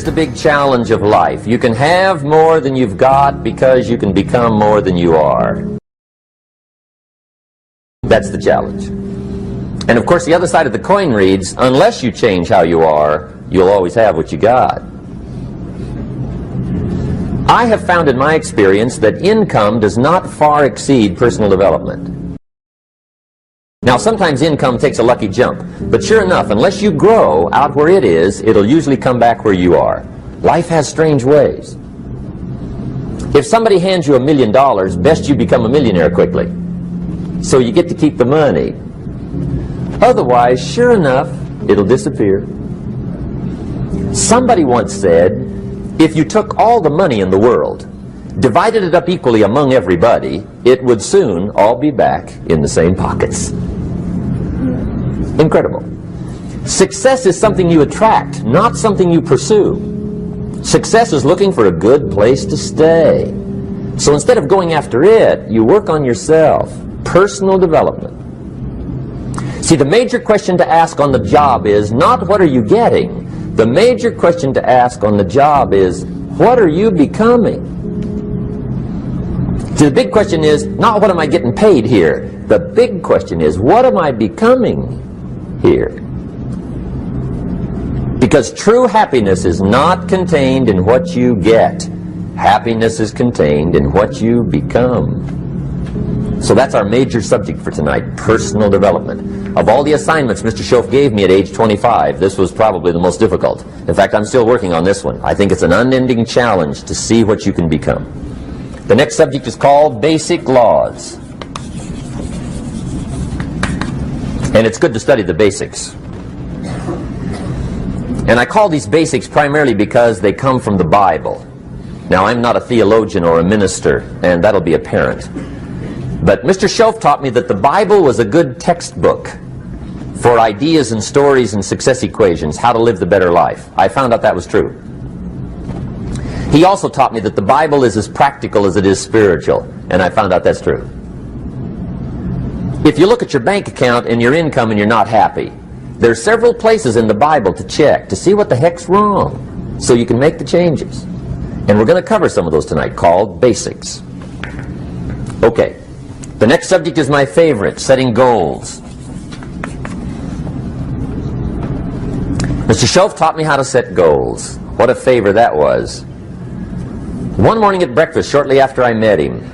here's the big challenge of life. You can have more than you've got because you can become more than you are. That's the challenge. And of course, the other side of the coin reads, unless you change how you are, you'll always have what you got. I have found in my experience that income does not far exceed personal development. Now, sometimes income takes a lucky jump, but sure enough, unless you grow out where it is, it'll usually come back where you are. Life has strange ways. If somebody hands you $1 million, best you become a millionaire quickly, so you get to keep the money. Otherwise, sure enough, it'll disappear. Somebody once said, if you took all the money in the world, divided it up equally among everybody, it would soon all be back in the same pockets. Incredible. Success is something you attract, not something you pursue. Success is looking for a good place to stay. So instead of going after it, you work on yourself. Personal development. See, the major question to ask on the job is not what are you getting? The major question to ask on the job is, what are you becoming? See, the big question is not what am I getting paid here. The big question is, what am I becoming here? Because true happiness is not contained in what you get. Happiness is contained in what you become. So that's our major subject for tonight, personal development. Of all the assignments Mr. Schoaf gave me at age 25, this was probably the most difficult. In fact, I'm still working on this one. I think it's an unending challenge to see what you can become. The next subject is called Basic Laws. And it's good to study the basics. And I call these basics primarily because they come from the Bible. Now, I'm not a theologian or a minister, and that'll be apparent. But Mr. Schoaf taught me that the Bible was a good textbook for ideas and stories and success equations, how to live the better life. I found out that was true. He also taught me that the Bible is as practical as it is spiritual, and I found out that's true. If you look at your bank account and your income and you're not happy, there are several places in the Bible to check to see what the heck's wrong so you can make the changes. And we're going to cover some of those tonight, called basics. Okay. The next subject is my favorite, setting goals. Mr. Schoaf taught me how to set goals. What a favor that was. One morning at breakfast, shortly after I met him,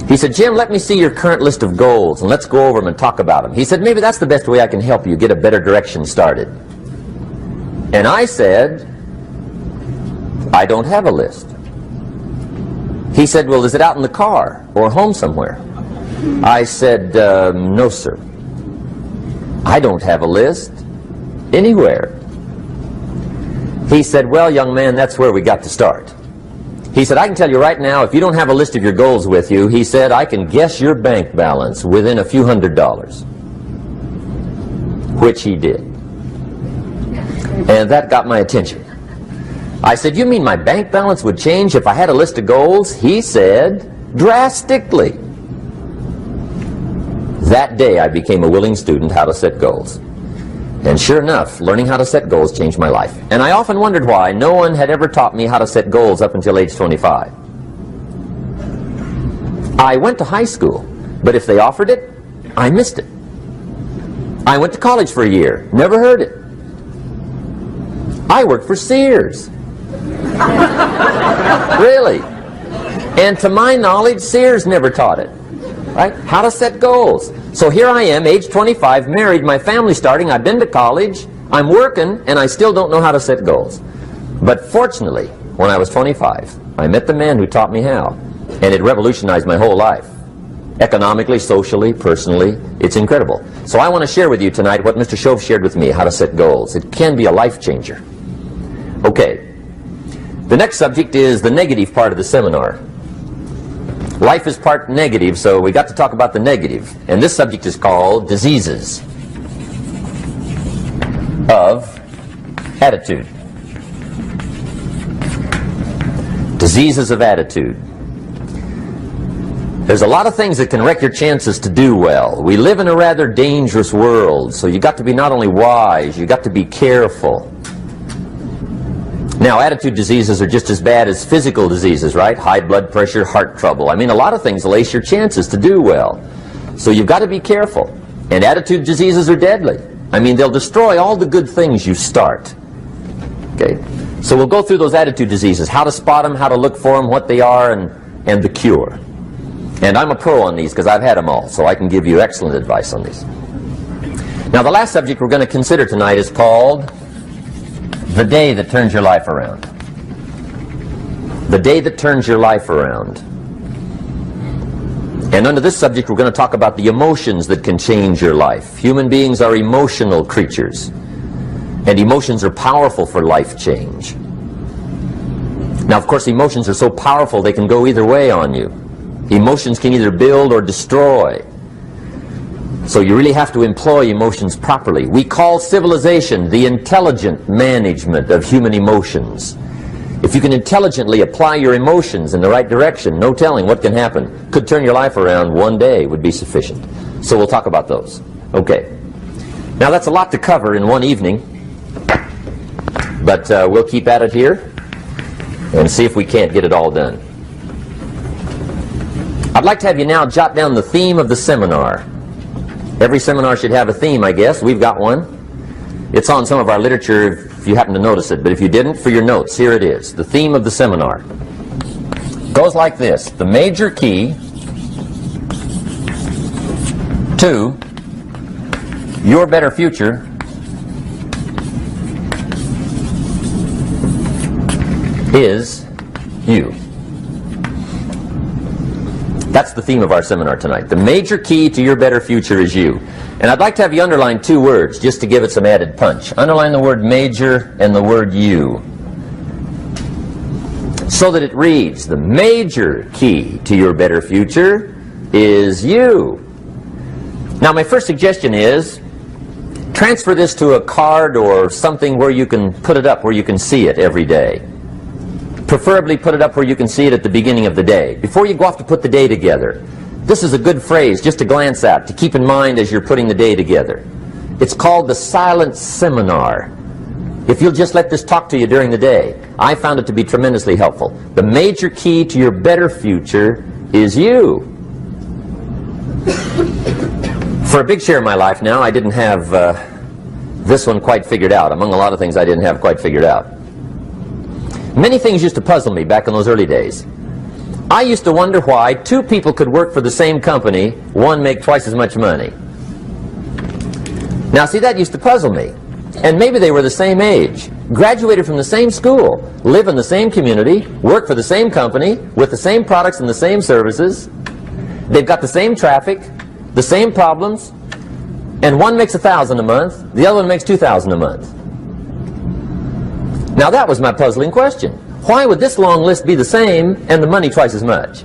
he said, Jim, let me see your current list of goals, and let's go over them and talk about them. He said, maybe that's the best way I can help you get a better direction started. And I said, I don't have a list. He said, well, is it out in the car or home somewhere? I said, no, sir. I don't have a list anywhere. He said, well, young man, that's where we got to start. He said, I can tell you right now, if you don't have a list of your goals with you, he said, I can guess your bank balance within a few $100s. Which he did. And that got my attention. I said, you mean my bank balance would change if I had a list of goals? He said, drastically. That day I became a willing student how to set goals. And sure enough, learning how to set goals changed my life. And I often wondered why no one had ever taught me how to set goals up until age 25. I went to high school, but if they offered it, I missed it. I went to college for a year, never heard it. I worked for Sears. Really. And to my knowledge, Sears never taught it. Right? How to set goals. So here I am, age 25, married, my family's starting, I've been to college, I'm working, and I still don't know how to set goals. But fortunately, when I was 25, I met the man who taught me how, and it revolutionized my whole life. Economically, socially, personally, it's incredible. So I want to share with you tonight what Mr. Schoaf shared with me, how to set goals. It can be a life changer. Okay. The next subject is the negative part of the seminar. Life is part negative, so we got to talk about the negative. And this subject is called diseases of attitude. Diseases of attitude. There's a lot of things that can wreck your chances to do well. We live in a rather dangerous world, so you got to be not only wise, you got to be careful. Now, attitude diseases are just as bad as physical diseases, right? High blood pressure, heart trouble. I mean, a lot of things lace your chances to do well. So you've got to be careful. And attitude diseases are deadly. I mean, they'll destroy all the good things you start. Okay? So we'll go through those attitude diseases, how to spot them, how to look for them, what they are, and the cure. And I'm a pro on these because I've had them all, so I can give you excellent advice on these. Now, the last subject we're going to consider tonight is called the day that turns your life around. The day that turns your life around. And under this subject, we're going to talk about the emotions that can change your life. Human beings are emotional creatures, and emotions are powerful for life change. Now, of course, emotions are so powerful they can go either way on you. Emotions can either build or destroy. So you really have to employ emotions properly. We call civilization the intelligent management of human emotions. If you can intelligently apply your emotions in the right direction, no telling what can happen. Could turn your life around one day would be sufficient. So we'll talk about those. Okay. Now that's a lot to cover in one evening, but we'll keep at it here and see if we can't get it all done. I'd like to have you now jot down the theme of the seminar. Every seminar should have a theme, I guess. We've got one. It's on some of our literature if you happen to notice it, but if you didn't, for your notes, here it is. The theme of the seminar goes like this: the major key to your better future is you. That's the theme of our seminar tonight. The major key to your better future is you. And I'd like to have you underline two words just to give it some added punch. Underline the word major and the word you, so that it reads, the major key to your better future is you. Now, my first suggestion is transfer this to a card or something where you can put it up, where you can see it every day. Preferably put it up where you can see it at the beginning of the day, before you go off to put the day together. This is a good phrase just to glance at, to keep in mind as you're putting the day together. It's called the silent seminar. If you'll just let this talk to you during the day, I found it to be tremendously helpful. The major key to your better future is you. For a big share of my life now, I didn't have this one quite figured out. Among a lot of things I didn't have quite figured out. Many things used to puzzle me back in those early days. I used to wonder why two people could work for the same company, one make twice as much money. Now, see, that used to puzzle me. And maybe they were the same age, graduated from the same school, live in the same community, work for the same company, with the same products and the same services. They've got the same traffic, the same problems, and one makes $1,000 a month, the other one makes $2,000 a month. Now that was my puzzling question. Why would this long list be the same and the money twice as much?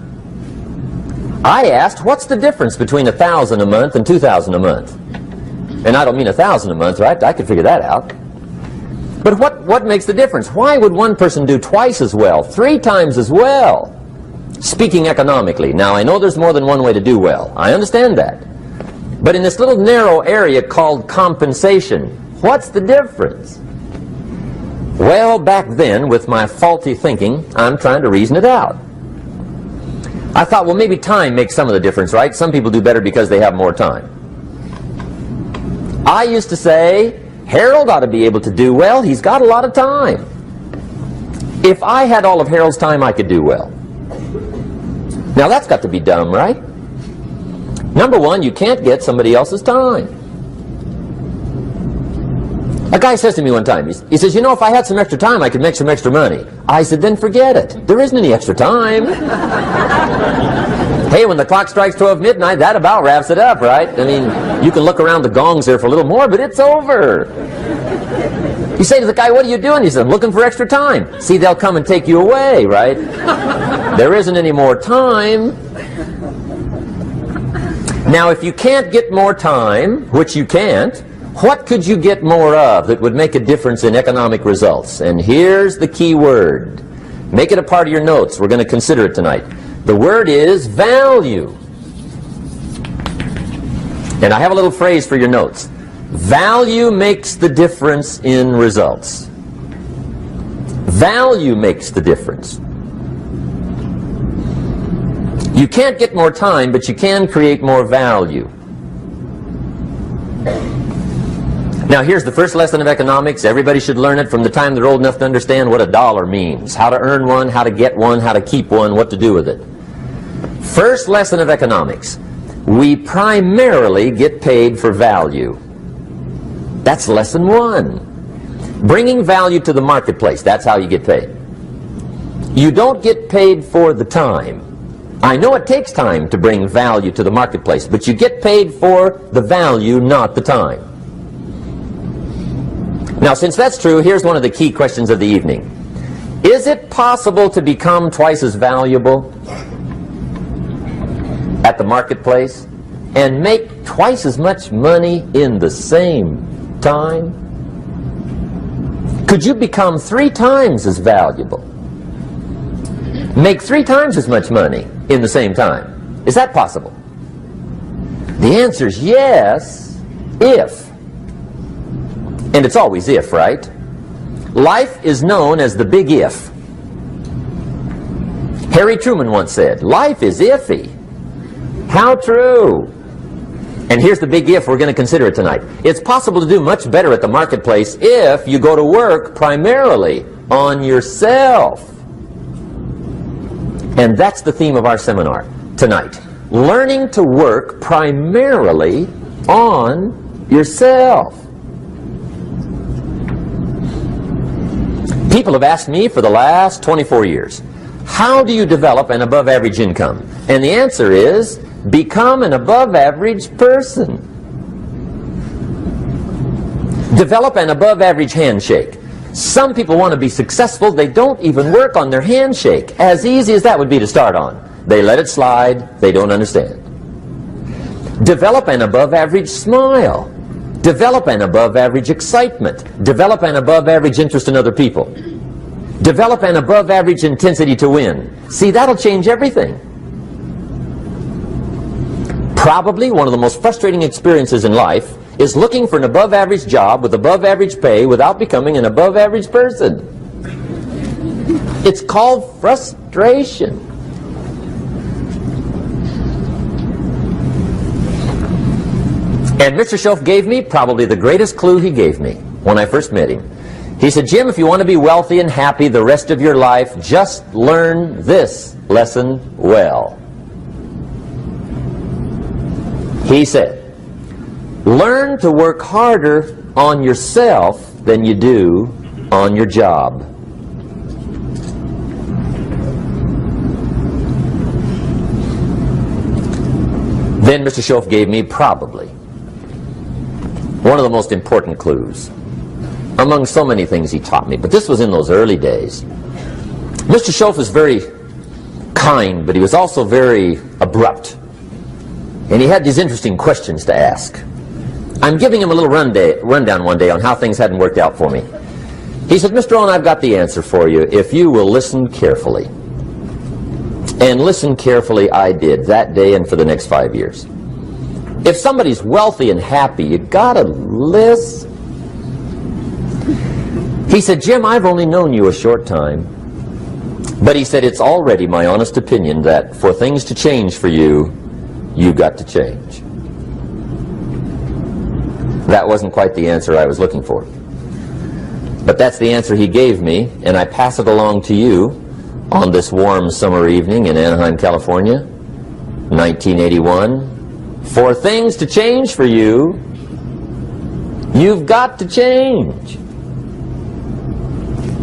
I asked, what's the difference between $1,000 a month and $2,000 a month? And I don't mean $1,000 a month, right? I could figure that out. But what makes the difference? Why would one person do twice as well, 3 times as well? Speaking economically. Now, I know there's more than one way to do well. I understand that. But in this little narrow area called compensation, what's the difference? Well, back then, with my faulty thinking, I'm trying to reason it out. I thought, well, maybe time makes some of the difference, right? Some people do better because they have more time. I used to say, Harold ought to be able to do well. He's got a lot of time. If I had all of Harold's time, I could do well. Now, that's got to be dumb, right? Number one, you can't get somebody else's time. A guy says to me one time, he says, you know, if I had some extra time, I could make some extra money. I said, then forget it. There isn't any extra time. Hey, when the clock strikes 12 midnight, that about wraps it up, right? I mean, you can look around the gongs there for a little more, but it's over. You say to the guy, what are you doing? He says, I'm looking for extra time. See, they'll come and take you away, right? There isn't any more time. Now, if you can't get more time, which you can't, what could you get more of that would make a difference in economic results? And here's the key word. Make it a part of your notes. We're going to consider it tonight. The word is value. And I have a little phrase for your notes. Value makes the difference in results. Value makes the difference. You can't get more time, but you can create more value. Now here's the first lesson of economics. Everybody should learn it from the time they're old enough to understand what a dollar means. How to earn one, how to get one, how to keep one, what to do with it. First lesson of economics. We primarily get paid for value. That's lesson one. Bringing value to the marketplace, that's how you get paid. You don't get paid for the time. I know it takes time to bring value to the marketplace, but you get paid for the value, not the time. Now, since that's true, here's one of the key questions of the evening. Is it possible to become twice as valuable at the marketplace and make twice as much money in the same time? Could you become 3 times as valuable? Make 3 times as much money in the same time? Is that possible? The answer is yes, if. And it's always if, right? Life is known as the big if. Harry Truman once said, life is iffy. How true. And here's the big if we're going to consider it tonight. It's possible to do much better at the marketplace if you go to work primarily on yourself. And that's the theme of our seminar tonight. Learning to work primarily on yourself. People have asked me for the last 24 years, how do you develop an above-average income? And the answer is, become an above-average person. Develop an above-average handshake. Some people want to be successful, they don't even work on their handshake. As easy as that would be to start on. They let it slide, they don't understand. Develop an above-average smile. Develop an above-average excitement. Develop an above-average interest in other people. Develop an above-average intensity to win. See, that'll change everything. Probably one of the most frustrating experiences in life is looking for an above-average job with above-average pay without becoming an above-average person. It's called frustration. And Mr. Shelf gave me probably the greatest clue he gave me when I first met him. He said, Jim, if you want to be wealthy and happy the rest of your life, just learn this lesson well. He said, learn to work harder on yourself than you do on your job. Then Mr. Shelf gave me probably one of the most important clues among so many things he taught me, but this was in those early days. Mr. Shelf was very kind, but he was also very abrupt. And he had these interesting questions to ask. I'm giving him a little rundown one day on how things hadn't worked out for me. He said, Mr. Rohn, I've got the answer for you if you will listen carefully. And listen carefully I did that day and for the next 5 years. If somebody's wealthy and happy, you gotta listen. He said, Jim, I've only known you a short time. But he said, it's already my honest opinion that for things to change for you, you've got to change. That wasn't quite the answer I was looking for. But that's the answer he gave me, and I pass it along to you on this warm summer evening in Anaheim, California, 1981. For things to change for you, you've got to change.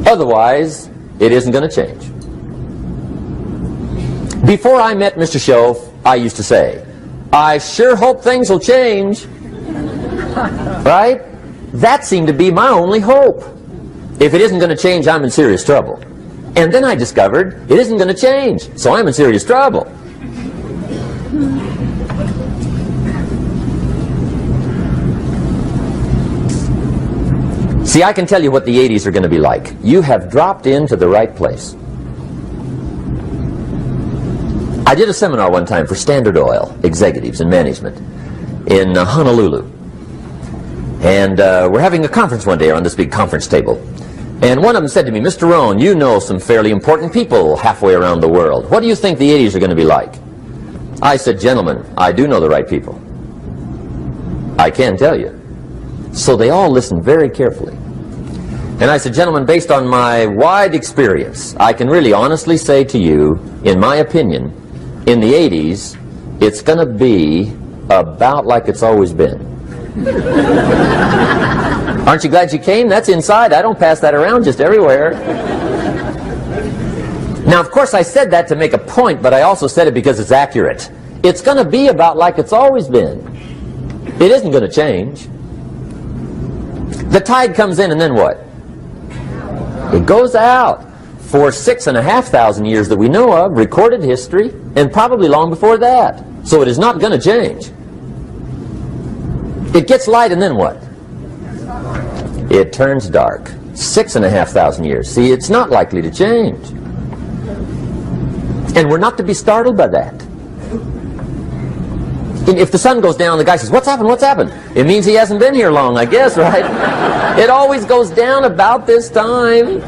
Otherwise, it isn't going to change. Before I met Mr. Shelf, I used to say, I sure hope things will change. Right? That seemed to be my only hope. If it isn't going to change, I'm in serious trouble. And then I discovered it isn't going to change, so I'm in serious trouble. See, I can tell you what the 80s are going to be like. You have dropped into the right place. I did a seminar one time for Standard Oil executives and management in Honolulu. And we're having a conference one day on this big conference table. And one of them said to me, Mr. Rohn, you know some fairly important people halfway around the world. What do you think the 80s are going to be like? I said, gentlemen, I do know the right people. I can tell you. So they all listened very carefully. And I said, gentlemen, based on my wide experience, I can really honestly say to you, in my opinion, in the 80s, it's going to be about like it's always been. Aren't you glad you came? That's inside. I don't pass that around just everywhere. Now, of course, I said that to make a point, but I also said it because it's accurate. It's going to be about like it's always been. It isn't going to change. The tide comes in, and then what? It goes out for 6,500 years that we know of, recorded history, and probably long before that. So it is not going to change. It gets light, and then what? It turns dark. 6,500 years. See, it's not likely to change. And we're not to be startled by that. If the sun goes down, the guy says, what's happened, what's happened? It means he hasn't been here long, I guess, right? It always goes down about this time.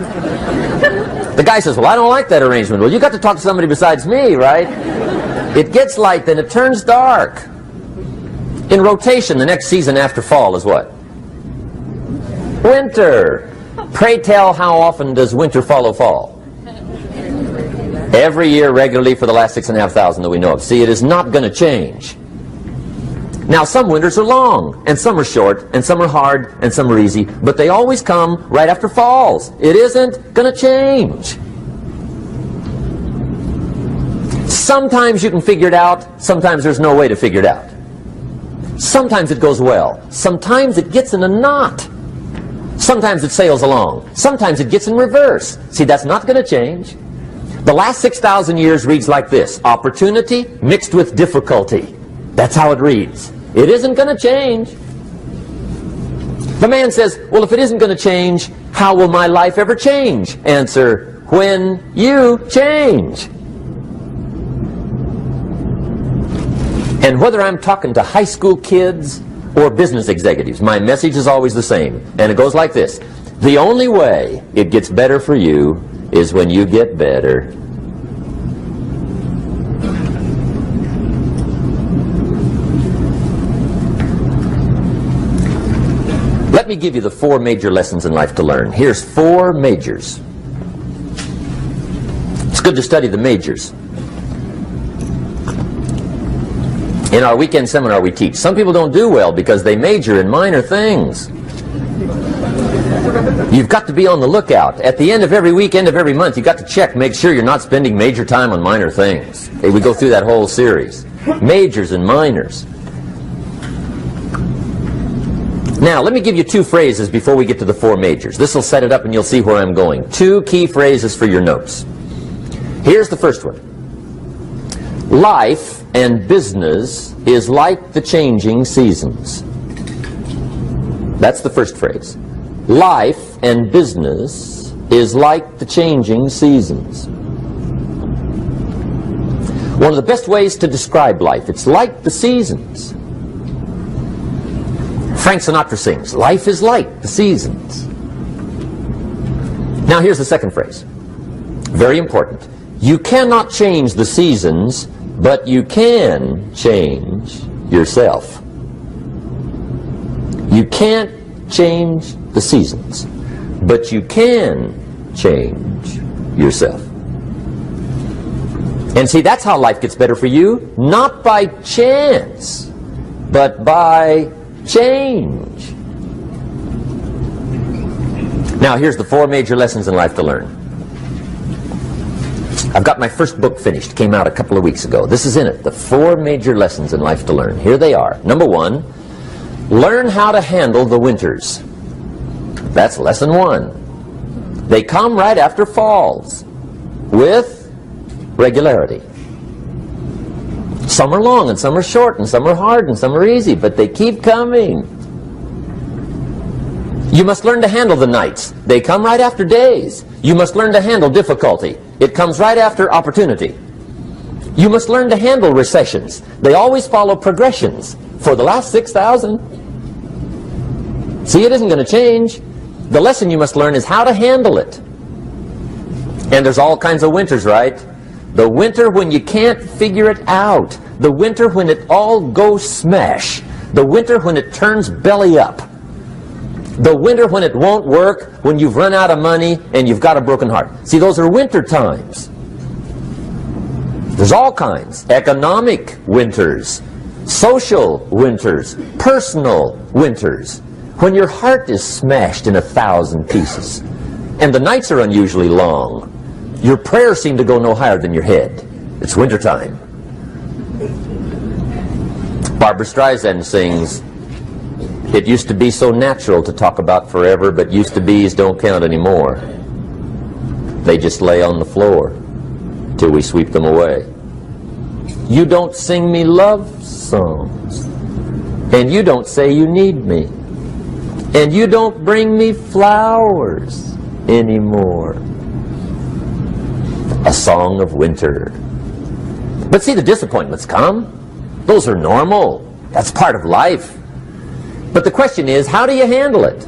The guy says, well, I don't like that arrangement. Well, you got to talk to somebody besides me, right? It gets light, then it turns dark. In rotation, the next season after fall is what? Winter. Pray tell, how often does winter follow fall? Every year regularly for the last 6,500 that we know of. See, it is not going to change. Now, some winters are long, and some are short, and some are hard, and some are easy, but they always come right after falls. It isn't going to change. Sometimes you can figure it out, sometimes there's no way to figure it out. Sometimes it goes well, sometimes it gets in a knot. Sometimes it sails along, sometimes it gets in reverse. See, that's not going to change. The last 6,000 years reads like this: opportunity mixed with difficulty. That's how it reads. It isn't going to change. The man says, well, if it isn't going to change, how will my life ever change? Answer, when you change. And whether I'm talking to high school kids or business executives, my message is always the same. And it goes like this: the only way it gets better for you is when you get better. Let me give you the 4 major lessons in life to learn. Here's 4 majors. It's good to study the majors. In our weekend seminar we teach, some people don't do well because they major in minor things. You've got to be on the lookout. At the end of every week, end of every month, you've got to check, make sure you're not spending major time on minor things. We go through that whole series. Majors and minors. Now, let me give you 2 phrases before we get to the 4 majors. This will set it up and you'll see where I'm going. 2 key phrases for your notes. Here's the first one. Life and business is like the changing seasons. That's the first phrase. Life and business is like the changing seasons. One of the best ways to describe life, it's like the seasons. Frank Sinatra sings, life is like the seasons. Now here's the second phrase. Very important. You cannot change the seasons, but you can change yourself. You can't change the seasons, but you can change yourself. And see, that's how life gets better for you, not by chance, but by change. Now, here's the 4 major lessons in life to learn. I've got my first book finished, came out a couple of weeks ago. This is in it, the 4 major lessons in life to learn. Here they are. Number 1, learn how to handle the winters. That's lesson 1. They come right after falls, with regularity. Some are long, and some are short, and some are hard, and some are easy, but they keep coming. You must learn to handle the nights. They come right after days. You must learn to handle difficulty. It comes right after opportunity. You must learn to handle recessions. They always follow progressions. For the last 6,000. See, it isn't going to change. The lesson you must learn is how to handle it. And there's all kinds of winters, right? The winter when you can't figure it out. The winter when it all goes smash. The winter when it turns belly up. The winter when it won't work, when you've run out of money and you've got a broken heart. See, those are winter times. There's all kinds. Economic winters, social winters, personal winters. When your heart is smashed in 1,000 pieces and the nights are unusually long, your prayers seem to go no higher than your head. It's wintertime. Barbra Streisand sings, "It used to be so natural to talk about forever, but used to be's don't count anymore. They just lay on the floor till we sweep them away. You don't sing me love songs, and you don't say you need me, and you don't bring me flowers anymore." A song of winter. But see, the disappointments come. Those are normal. That's part of life. But the question is, how do you handle it?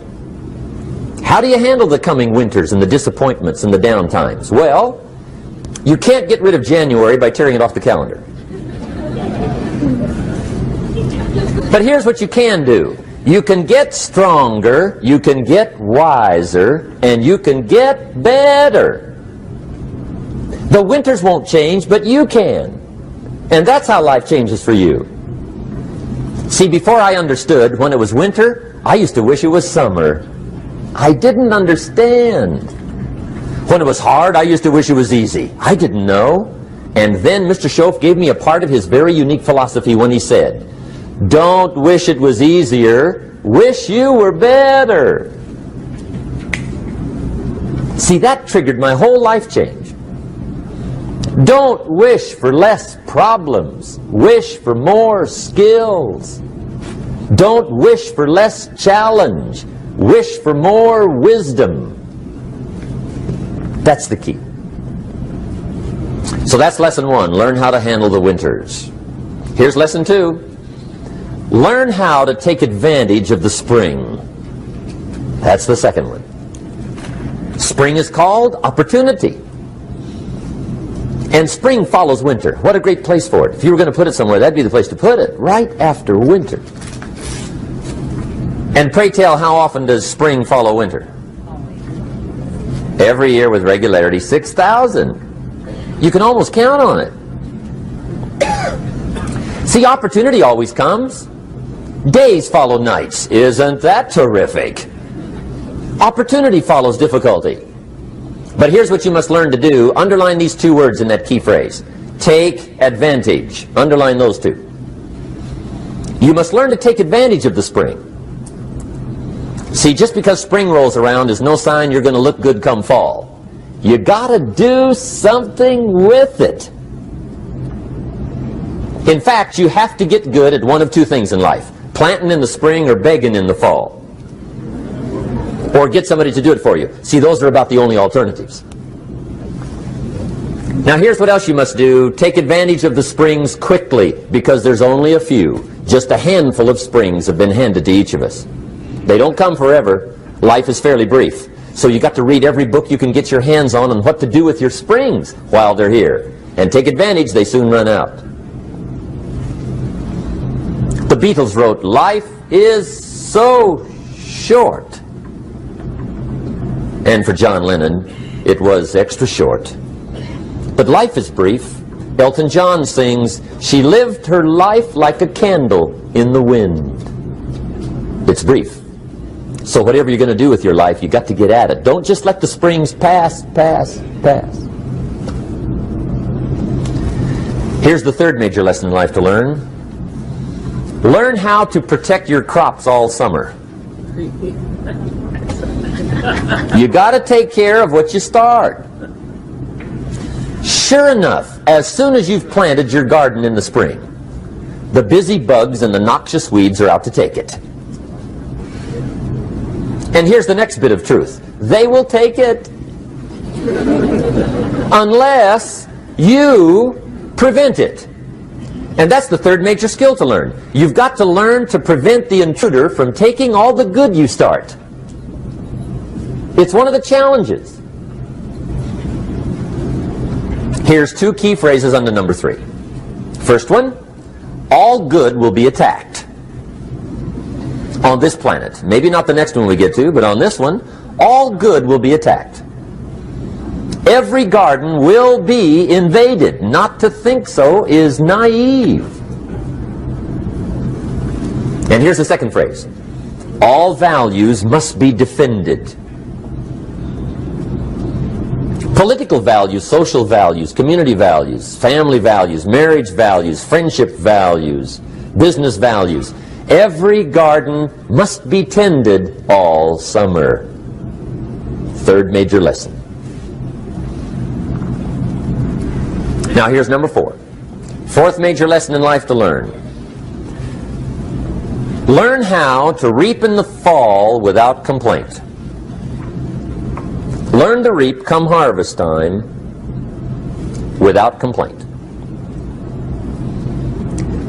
How do you handle the coming winters and the disappointments and the downtimes? Well, you can't get rid of January by tearing it off the calendar. But here's what you can do. You can get stronger, you can get wiser, and you can get better. The winters won't change, but you can. And that's how life changes for you. See, before I understood, when it was winter, I used to wish it was summer. I didn't understand. When it was hard, I used to wish it was easy. I didn't know. And then Mr. Schoaf gave me a part of his very unique philosophy when he said, "Don't wish it was easier, wish you were better." See, that triggered my whole life change. Don't wish for less problems. Wish for more skills. Don't wish for less challenge. Wish for more wisdom. That's the key. So that's lesson one. Learn how to handle the winters. Here's lesson two. Learn how to take advantage of the spring. That's the second one. Spring is called opportunity. And spring follows winter. What a great place for it. If you were going to put it somewhere, that'd be the place to put it, right after winter. And pray tell, how often does spring follow winter? Every year with regularity, 6,000. You can almost count on it. See, opportunity always comes. Days follow nights. Isn't that terrific? Opportunity follows difficulty. But here's what you must learn to do. Underline these two words in that key phrase. Take advantage. Underline those two. You must learn to take advantage of the spring. See, just because spring rolls around is no sign you're going to look good come fall. You got to do something with it. In fact, you have to get good at one of two things in life. Planting in the spring or begging in the fall. Or get somebody to do it for you. See, those are about the only alternatives. Now here's what else you must do. Take advantage of the springs quickly, because there's only a few. Just a handful of springs have been handed to each of us. They don't come forever. Life is fairly brief. So you got to read every book you can get your hands on what to do with your springs while they're here. And take advantage, they soon run out. The Beatles wrote, "Life is so short." And for John Lennon, it was extra short. But life is brief. Elton John sings, "She lived her life like a candle in the wind." It's brief. So whatever you're going to do with your life, you got to get at it. Don't just let the springs pass. Here's the third major lesson in life to learn. Learn how to protect your crops all summer. You got to take care of what you start. Sure enough, as soon as you've planted your garden in the spring, the busy bugs and the noxious weeds are out to take it. And here's the next bit of truth. They will take it unless you prevent it. And that's the third major skill to learn. You've got to learn to prevent the intruder from taking all the good you start. It's one of the challenges. Here's two key phrases under number 3. First one, all good will be attacked. On this planet. Maybe not the next one we get to, but on this one, all good will be attacked. Every garden will be invaded. Not to think so is naive. And here's the second phrase. All values must be defended. Political values, social values, community values, family values, marriage values, friendship values, business values. Every garden must be tended all summer. Third major lesson. Now here's number 4. Fourth major lesson in life to learn. Learn how to reap in the fall without complaint. Learn to reap come harvest time without complaint.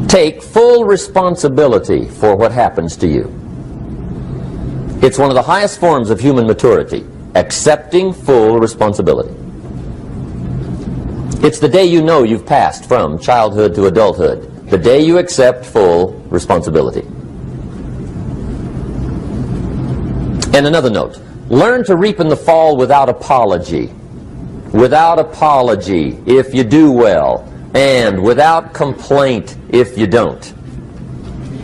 Take full responsibility for what happens to you. It's one of the highest forms of human maturity, accepting full responsibility. It's the day you know you've passed from childhood to adulthood, the day you accept full responsibility. And another note, learn to reap in the fall without apology. Without apology if you do well, and without complaint if you don't.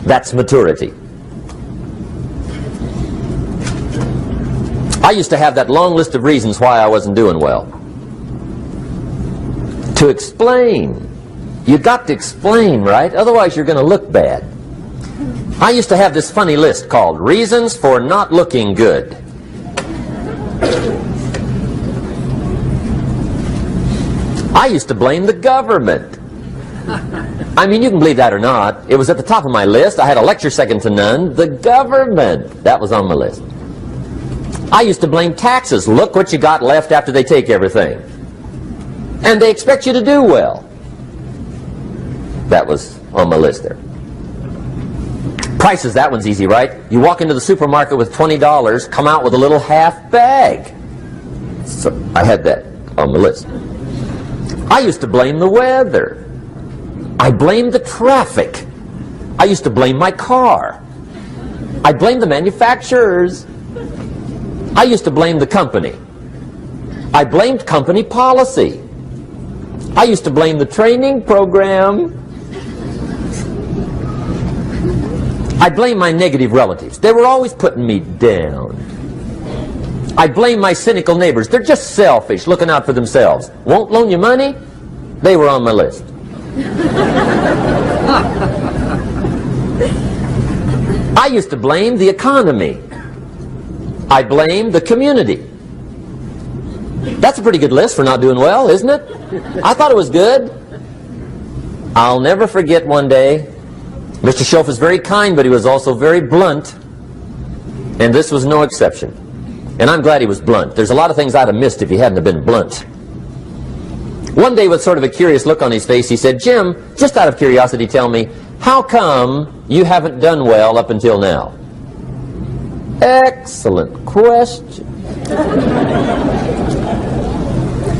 That's maturity. I used to have that long list of reasons why I wasn't doing well. To explain. You got to explain, right? Otherwise you're going to look bad. I used to have this funny list called Reasons for Not Looking Good. I used to blame the government. I mean, you can believe that or not. It was at the top of my list. I had a lecture second to none. The government. That was on my list. I used to blame taxes. Look what you got left after they take everything. And they expect you to do well. That was on my list there. Prices, that one's easy, right? You walk into the supermarket with $20, come out with a little half bag. So I had that on the list. I used to blame the weather. I blamed the traffic. I used to blame my car. I blamed the manufacturers. I used to blame the company. I blamed company policy. I used to blame the training program. I blame my negative relatives. They were always putting me down. I blame my cynical neighbors. They're just selfish, looking out for themselves. Won't loan you money? They were on my list. I used to blame the economy. I blamed the community. That's a pretty good list for not doing well, isn't it? I thought it was good. I'll never forget one day, Mr. Shelf was very kind, but he was also very blunt. And this was no exception. And I'm glad he was blunt. There's a lot of things I'd have missed if he hadn't have been blunt. One day, with sort of a curious look on his face, he said, Jim, just out of curiosity, tell me, how come you haven't done well up until now? Excellent question.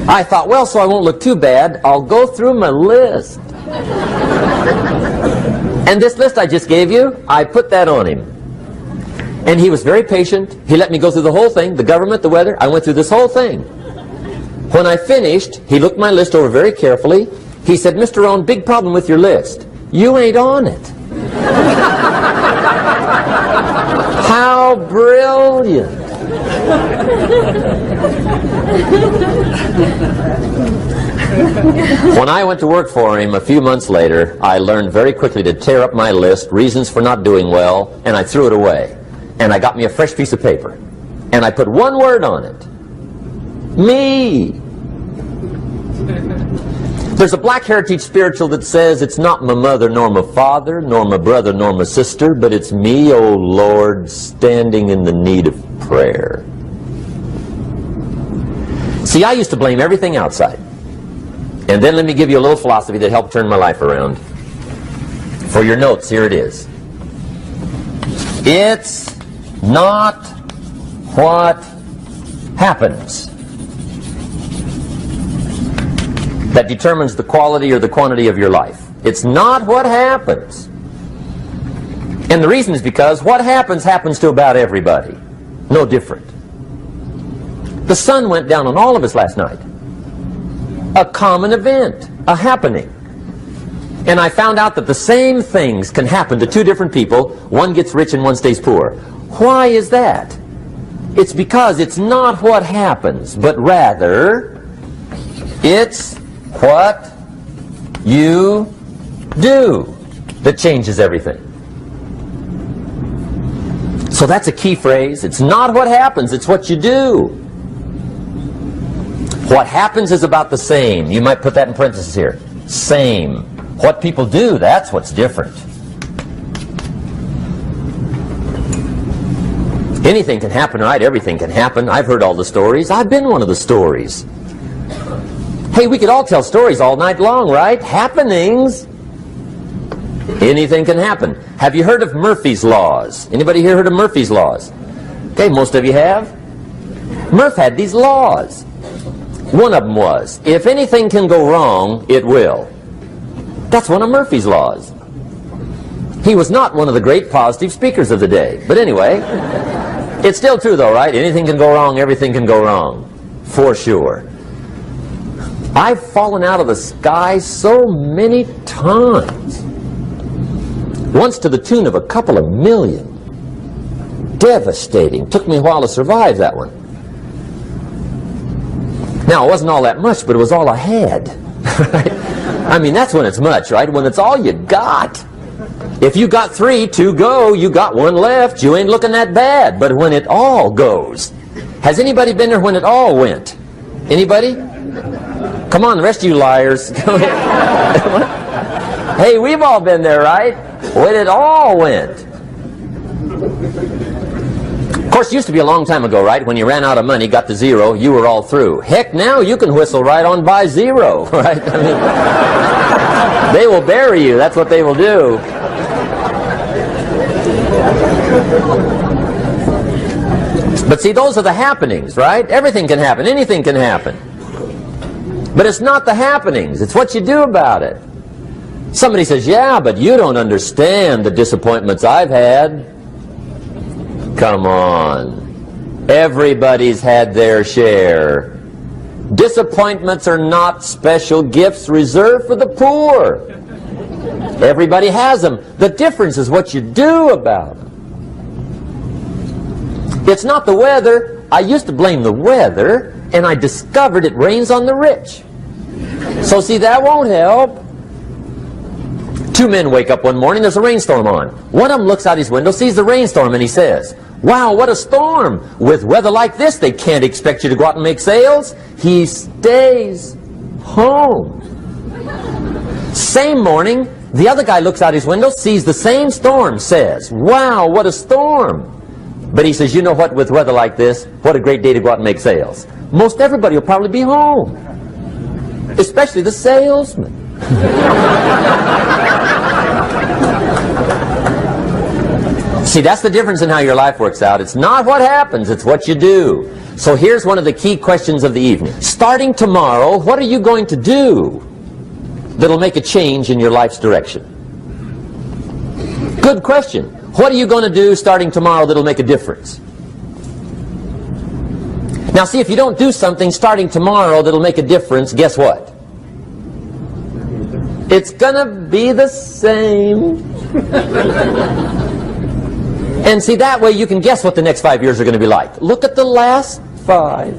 I thought, well, so I won't look too bad, I'll go through my list. And this list I just gave you, I put that on him. And he was very patient. He let me go through the whole thing, the government, the weather. I went through this whole thing. When I finished, he looked my list over very carefully. He said, Mr. Rohn, big problem with your list. You ain't on it. How brilliant. When I went to work for him a few months later, I learned very quickly to tear up my list, reasons for not doing well, and I threw it away. And I got me a fresh piece of paper. And I put one word on it. Me. There's a Black Heritage spiritual that says it's not my mother nor my father, nor my brother nor my sister, but it's me, oh Lord, standing in the need of prayer. See, I used to blame everything outside. And then let me give you a little philosophy that helped turn my life around. For your notes, here it is. It's not what happens that determines the quality or the quantity of your life. It's not what happens. And the reason is because what happens happens to about everybody. No different. The sun went down on all of us last night. A common event, a happening. And I found out that the same things can happen to two different people. One gets rich and one stays poor. Why is that? It's because it's not what happens, but rather it's what you do that changes everything. So that's a key phrase. It's not what happens, it's what you do. What happens is about the same. You might put that in parentheses here. Same. What people do, that's what's different. Anything can happen, right? Everything can happen. I've heard all the stories. I've been one of the stories. Hey, we could all tell stories all night long, right? Happenings. Anything can happen. Have you heard of Murphy's Laws? Anybody here heard of Murphy's Laws? Okay, most of you have. Murph had these laws. One of them was, if anything can go wrong, it will. That's one of Murphy's Laws. He was not one of the great positive speakers of the day. But anyway, it's still true though, right? Anything can go wrong, everything can go wrong. For sure. I've fallen out of the sky so many times. Once to the tune of a couple of million. Devastating. Took me a while to survive that one. Now, it wasn't all that much, but it was all I had. I mean, that's when it's much, right? When it's all you got. If you got 3, 2 go, you got 1 left, you ain't looking that bad. But when it all goes, has anybody been there when it all went? Anybody? Come on, the rest of you liars. Hey, we've all been there, right? When it all went. Of course, it used to be a long time ago, right? When you ran out of money, got to 0, you were all through. Heck, now you can whistle right on by 0, right? I mean, they will bury you. That's what they will do. But see, those are the happenings, right? Everything can happen. Anything can happen. But it's not the happenings. It's what you do about it. Somebody says, yeah, but you don't understand the disappointments I've had. Come on. Everybody's had their share. Disappointments are not special gifts reserved for the poor. Everybody has them. The difference is what you do about them. It's not the weather. I used to blame the weather, and I discovered it rains on the rich. So see, that won't help. 2 men wake up one morning, there's a rainstorm on. One of them looks out his window, sees the rainstorm, and he says, wow, what a storm. With weather like this, they can't expect you to go out and make sales. He stays home. Same morning, the other guy looks out his window, sees the same storm, says, wow, what a storm. But he says, you know what, with weather like this, what a great day to go out and make sales. Most everybody will probably be home. Especially the salesman. See, that's the difference in how your life works out. It's not what happens, it's what you do. So here's one of the key questions of the evening. Starting tomorrow, what are you going to do that'll make a change in your life's direction? Good question. What are you going to do starting tomorrow that'll make a difference? Now see, if you don't do something starting tomorrow that'll make a difference, guess what? It's gonna be the same. And see, that way you can guess what the next 5 years are going to be like. Look at the last 5.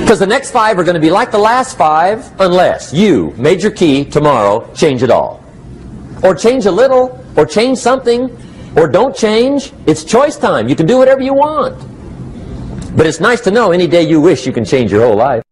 Because the next 5 are going to be like the last 5 unless you, major key, tomorrow, change it all. Or change a little, or change something, or don't change. It's choice time. You can do whatever you want. But it's nice to know any day you wish you can change your whole life.